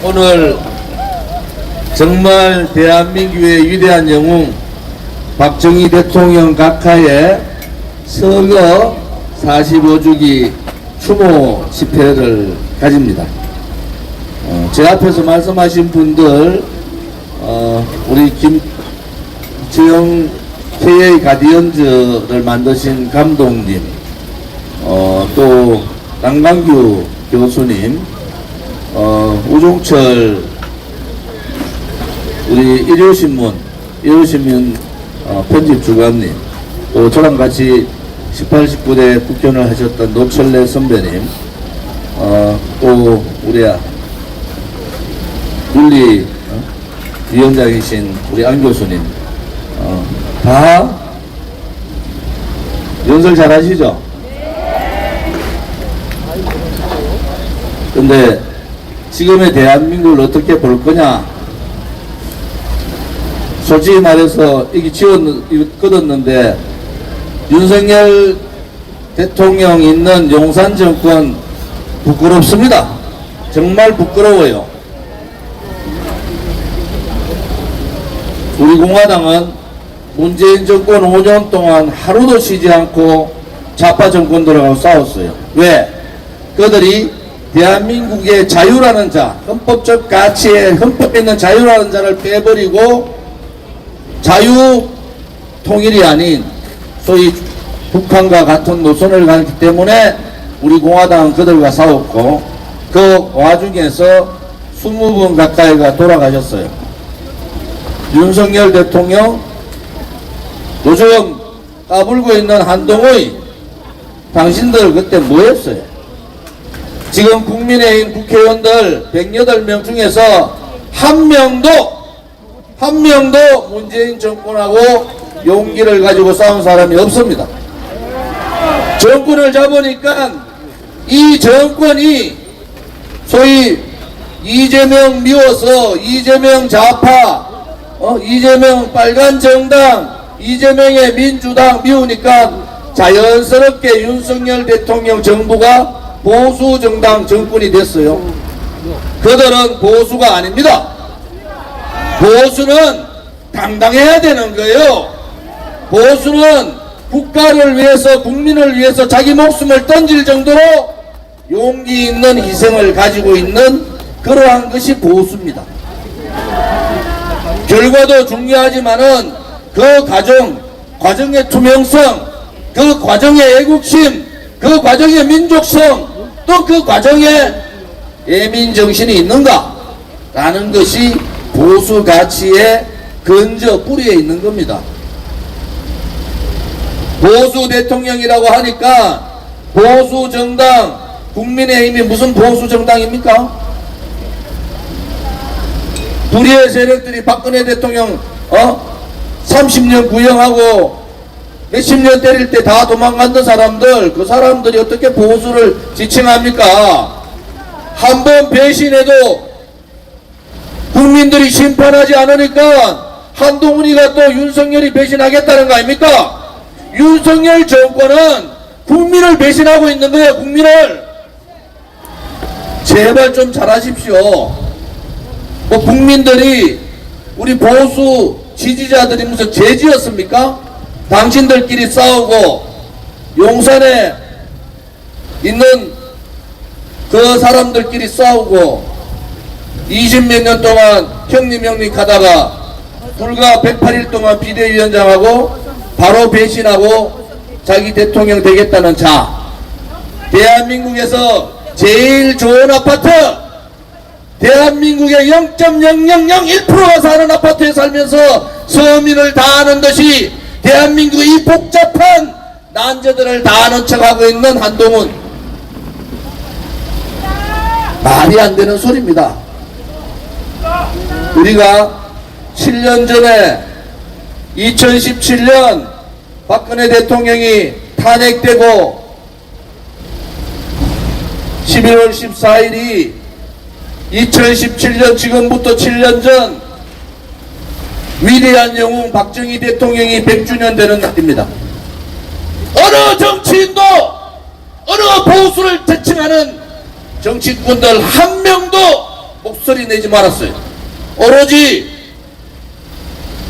오늘 정말 대한민국의 위대한 영웅 박정희 대통령 각하의 서거 45주기 추모 집회를 가집니다. 제 앞에서 말씀하신 분들, 우리 김지영 KA 가디언즈를 만드신 감독님, 또 남강규 교수님, 우종철 우리 일요신문 편집 주관님, 또 저랑 같이 18, 19대 국회의원을 하셨던 노철래 선배님, 또 우리 윤리 위원장이신 우리 안 교수님, 다 연설 잘 하시죠? 근데 지금의 대한민국을 어떻게 볼 거냐? 솔직히 말해서 이게 끊었는데 윤석열 대통령 있는 용산 정권 부끄럽습니다. 정말 부끄러워요. 우리 공화당은 문재인 정권 5년 동안 하루도 쉬지 않고 좌파 정권들하고 싸웠어요. 왜? 그들이 대한민국의 자유라는 자, 헌법적 가치에 헌법에 있는 자유라는 자를 빼버리고 자유 통일이 아닌 소위 북한과 같은 노선을 가기 때문에 우리 공화당은 그들과 싸웠고, 그 와중에서 20분 가까이가 돌아가셨어요. 윤석열 대통령, 요즘 까불고 있는 한동훈, 당신들 그때 뭐 했어요? 지금 국민의힘 국회의원들 108명 중에서 한 명도 문재인 정권하고 용기를 가지고 싸운 사람이 없습니다. 정권을 잡으니까 이 정권이 소위 이재명 미워서 이재명 좌파, 이재명 빨간 정당, 이재명의 민주당 미우니까 자연스럽게 윤석열 대통령 정부가 보수 정당 정권이 됐어요. 그들은 보수가 아닙니다. 보수는 당당해야 되는 거예요. 보수는 국가를 위해서, 국민을 위해서 자기 목숨을 던질 정도로 용기 있는 희생을 가지고 있는 그러한 것이 보수입니다. 결과도 중요하지만은 그 과정의 투명성, 그 과정의 애국심, 그 과정의 민족성, 또 그 과정에 예민정신이 있는가? 라는 것이 보수 가치의 근저 뿌리에 있는 겁니다. 보수 대통령이라고 하니까 보수 정당, 국민의힘이 무슨 보수 정당입니까? 불의의 세력들이 박근혜 대통령 30년 구형하고 몇십 년 때릴 때 다 도망갔던 사람들, 그 사람들이 어떻게 보수를 지칭합니까? 한 번 배신해도 국민들이 심판하지 않으니까 한동훈이가 또 윤석열이 배신하겠다는 거 아닙니까? 윤석열 정권은 국민을 배신하고 있는 거예요. 국민을. 제발 좀 잘하십시오. 뭐 국민들이 우리 보수 지지자들이 무슨 죄지었습니까? 당신들끼리 싸우고 용산에 있는 그 사람들끼리 싸우고 20몇 년 동안 형님 하다가 불과 108일 동안 비대위원장하고 바로 배신하고 자기 대통령 되겠다는 자, 대한민국에서 제일 좋은 아파트, 대한민국의 0.0001%가 사는 아파트에 살면서 서민을 다 아는 듯이 대한민국의 이 복잡한 난제들을 다 아는 척하고 있는 한동훈, 말이 안 되는 소리입니다. 우리가 7년 전에 2017년 박근혜 대통령이 탄핵되고 11월 14일이 2017년 지금부터 7년 전 위대한 영웅 박정희 대통령이 100주년 되는 날입니다. 어느 정치인도, 어느 보수를 대칭하는 정치꾼들 한 명도 목소리 내지 말았어요. 오로지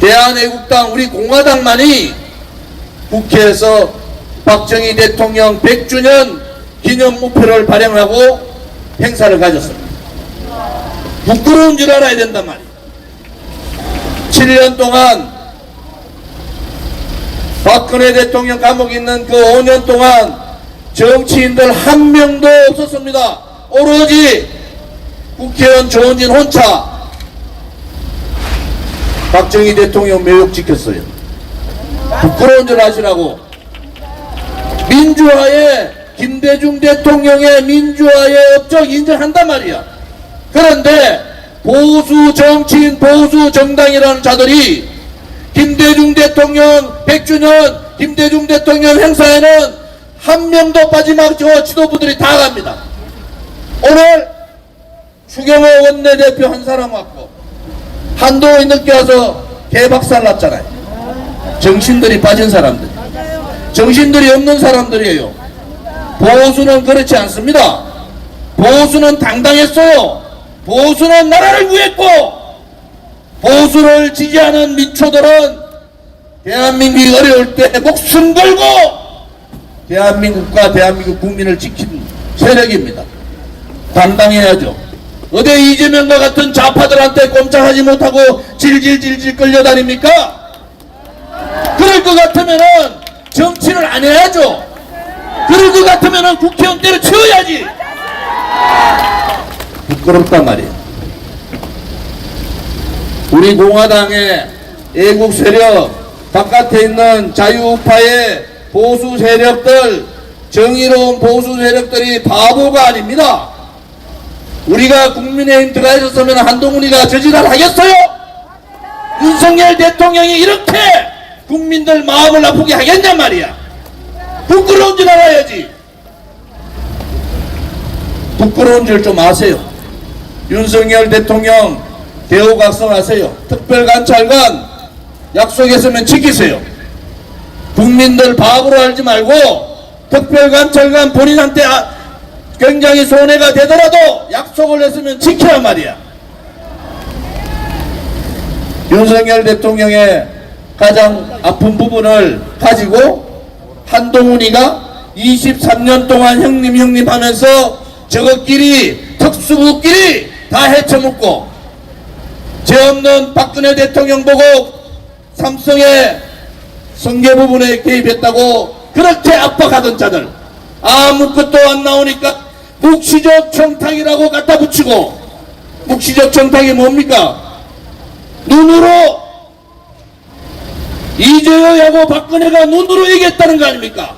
대한애국당 우리 공화당만이 국회에서 박정희 대통령 100주년 기념 우표를 발행하고 행사를 가졌습니다. 부끄러운 줄 알아야 된단 말이에요. 7년 동안 박근혜 대통령 감옥에 있는 그 5년 동안 정치인들 한 명도 없었습니다. 오로지 국회의원 조은진 혼자 박정희 대통령 묘역 지켰어요. 부끄러운 줄 아시라고. 민주화에 김대중 대통령의 민주화의 업적 인정한단 말이야. 그런데 보수 정치인 보수 정당이라는 자들이 김대중 대통령 100주년 김대중 대통령 행사에는 한 명도 빠짐없이 지도부들이 다 갑니다. 오늘 추경호 원내대표 한 사람 왔고 한동훈이 늦게 와서 개박살 났잖아요. 정신들이 빠진 사람들, 정신들이 없는 사람들이에요. 보수는 그렇지 않습니다. 보수는 당당했어요. 보수는 나라를 구했고, 보수를 지지하는 민초들은 대한민국이 어려울 때 목숨 걸고 대한민국과 대한민국 국민을 지킨 세력입니다. 당당해야죠. 어디 이재명과 같은 좌파들한테 꼼짝하지 못하고 질질질질 끌려다닙니까? 그럴 것 같으면은 정치를 안 해야죠. 그럴 것 같으면은 국회의원 때려치워야지. 부끄럽단 말이에요. 우리 공화당의 애국 세력, 바깥에 있는 자유우파의 보수 세력들, 정의로운 보수 세력들이 바보가 아닙니다. 우리가 국민의힘 들어가 있었으면 한동훈이가 저지랄 하겠어요? 윤석열 대통령이 이렇게 국민들 마음을 아프게 하겠냔 말이야. 부끄러운 줄 알아야지. 부끄러운 줄 좀 아세요. 윤석열 대통령 대우각성하세요. 특별관찰관 약속했으면 지키세요. 국민들 바보로 알지 말고 특별관찰관 본인한테 굉장히 손해가 되더라도 약속을 했으면 지키란 말이야. 윤석열 대통령의 가장 아픈 부분을 가지고 한동훈이가 23년 동안 형님 하면서 저것끼리 특수부끼리 다 헤쳐먹고 죄 없는 박근혜 대통령 보고 삼성의 성계 부분에 개입했다고 그렇게 압박하던 자들 아무것도 안 나오니까 묵시적 청탁이라고 갖다 붙이고, 묵시적 청탁이 뭡니까? 눈으로 이재호하고 박근혜가 눈으로 얘기했다는 거 아닙니까?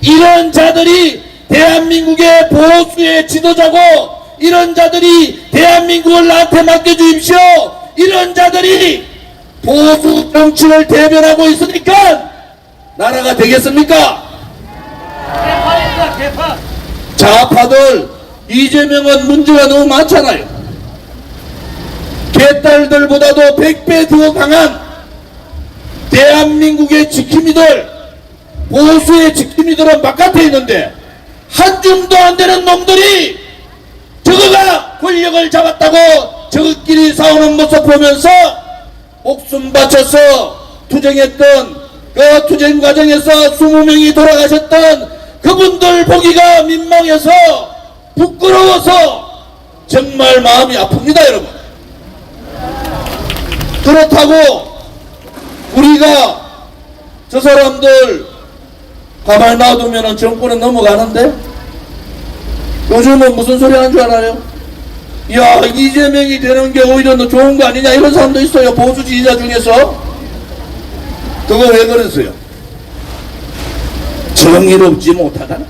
이런 자들이 대한민국의 보수의 지도자고, 이런 자들이 대한민국을 나한테 맡겨주십시오, 이런 자들이 보수 정치를 대변하고 있으니까 나라가 되겠습니까? 좌파들, 이재명은 문제가 너무 많잖아요. 개딸들보다도 100배 더 강한 대한민국의 지킴이들, 보수의 지킴이들은 바깥에 있는데 한 줌도 안 되는 놈들이 저거가 권력을 잡았다고 저것끼리 싸우는 모습 보면서 목숨 바쳐서 투쟁했던 그 투쟁 과정에서 20명이 돌아가셨던 그분들 보기가 민망해서 부끄러워서 정말 마음이 아픕니다, 여러분. 그렇다고 우리가 저 사람들 가만히 놔두면 정권은 넘어가는데, 요즘은 무슨 소리 하는 줄 알아요? 야, 이재명이 되는 게 오히려 더 좋은 거 아니냐, 이런 사람도 있어요. 보수 지지자 중에서. 그거 왜 그러세요? 정의롭지 못하다는,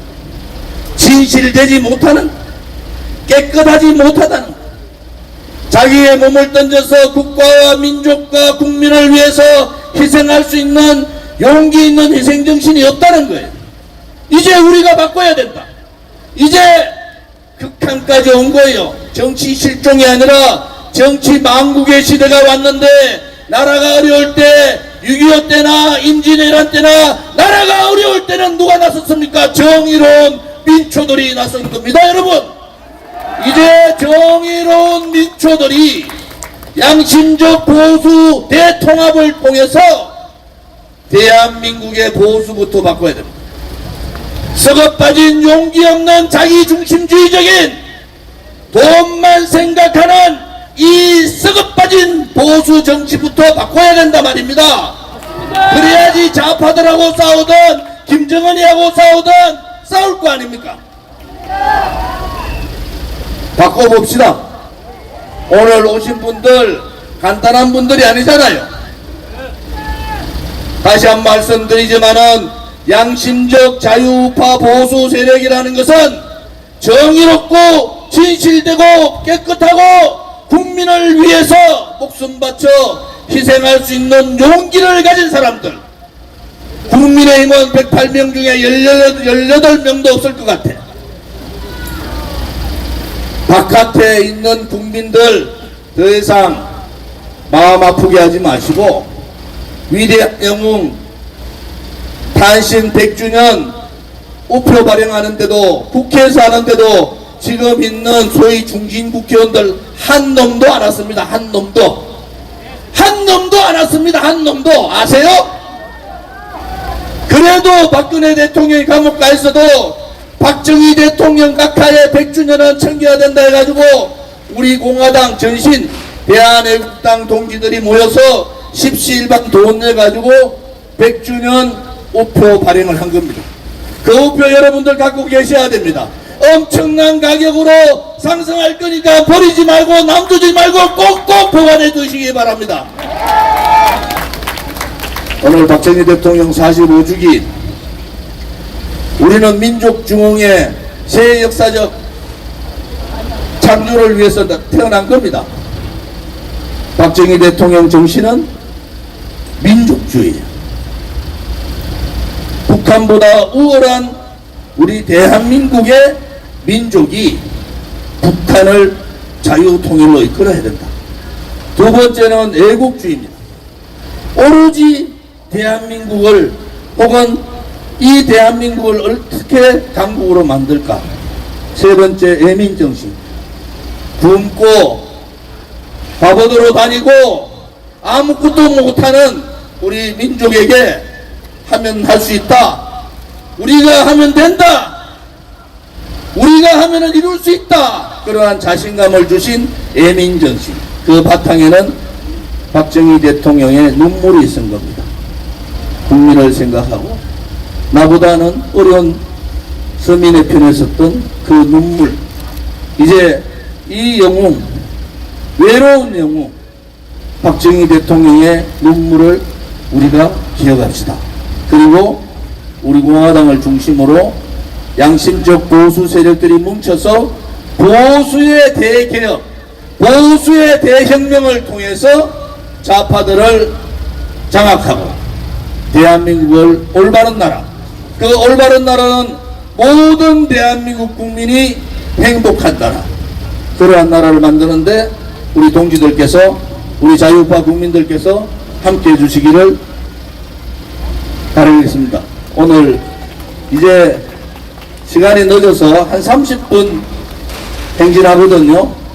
진실되지 못하는, 깨끗하지 못하다는, 자기의 몸을 던져서 국가와 민족과 국민을 위해서 희생할 수 있는 용기 있는 희생정신이 없다는 거예요. 이제 우리가 바꿔야 된다. 이제 극한까지 온 거예요. 정치 실종이 아니라 정치 망국의 시대가 왔는데, 나라가 어려울 때 6.25 때나 임진왜란 때나 나라가 어려울 때는 누가 나섰습니까? 정의로운 민초들이 나선 겁니다, 여러분. 이제 정의로운 민초들이 양심적 보수 대통합을 통해서 대한민국의 보수부터 바꿔야 됩니다. 썩어 빠진 용기 없는 자기중심주의적인 돈만 생각하는 이 썩어 빠진 보수 정치부터 바꿔야 된단 말입니다. 그래야지 좌파들하고 싸우든 김정은이하고 싸우든 싸울 거 아닙니까? 바꿔봅시다. 오늘 오신 분들 간단한 분들이 아니잖아요. 다시 한 말씀드리지만은 양심적 자유우파 보수 세력이라는 것은 정의롭고 진실되고 깨끗하고 국민을 위해서 목숨 바쳐 희생할 수 있는 용기를 가진 사람들. 국민의힘은 108명 중에 18명도 없을 것 같아. 바깥에 있는 국민들 더 이상 마음 아프게 하지 마시고 위대한 영웅 탄신 100주년 우표 발행하는데도 국회에서 하는데도 지금 있는 소위 중진 국회의원들 한 놈도 안 왔습니다. 한 놈도 안 왔습니다. 한 놈도 아세요? 그래도 박근혜 대통령이 감옥 가 있어도 박정희 대통령 각하의 100주년은 챙겨야 된다 해가지고 우리 공화당 전신 대한애국당 동지들이 모여서 십시일반 돈 내가지고 100주년 우표 발행을 한 겁니다. 그 우표 여러분들 갖고 계셔야 됩니다. 엄청난 가격으로 상승할 거니까 버리지 말고 남두지 말고 꼭꼭 보관해 두시기 바랍니다. 오늘 박정희 대통령 45주기 우리는 민족중흥의 새 역사적 창조를 위해서 태어난 겁니다. 박정희 대통령 정신은 민족주의예요. 북한보다 우월한 우리 대한민국의 민족이 북한을 자유통일로 이끌어야 된다. 두 번째는 애국주의입니다. 오로지 대한민국을 혹은 이 대한민국을 어떻게 강국으로 만들까. 세 번째 애민정신. 굶고 바보들로 다니고 아무것도 못하는 우리 민족에게 하면 할 수 있다. 우리가 하면 된다. 우리가 하면은 이룰 수 있다. 그러한 자신감을 주신 애민정신. 그 바탕에는 박정희 대통령의 눈물이 있은 겁니다. 국민을 생각하고 나보다는 어려운 서민의 편에 섰던 그 눈물. 이제 이 영웅, 외로운 영웅 박정희 대통령의 눈물을 우리가 기억합시다. 그리고 우리 공화당을 중심으로 양심적 보수 세력들이 뭉쳐서 보수의 대개혁, 보수의 대혁명을 통해서 좌파들을 장악하고 대한민국을 올바른 나라, 그 올바른 나라는 모든 대한민국 국민이 행복한 나라, 그러한 나라를 만드는데 우리 동지들께서, 우리 자유파 국민들께서 함께 해주시기를 바라겠습니다. 오늘 이제 시간이 늦어서 한 30분 행진하거든요.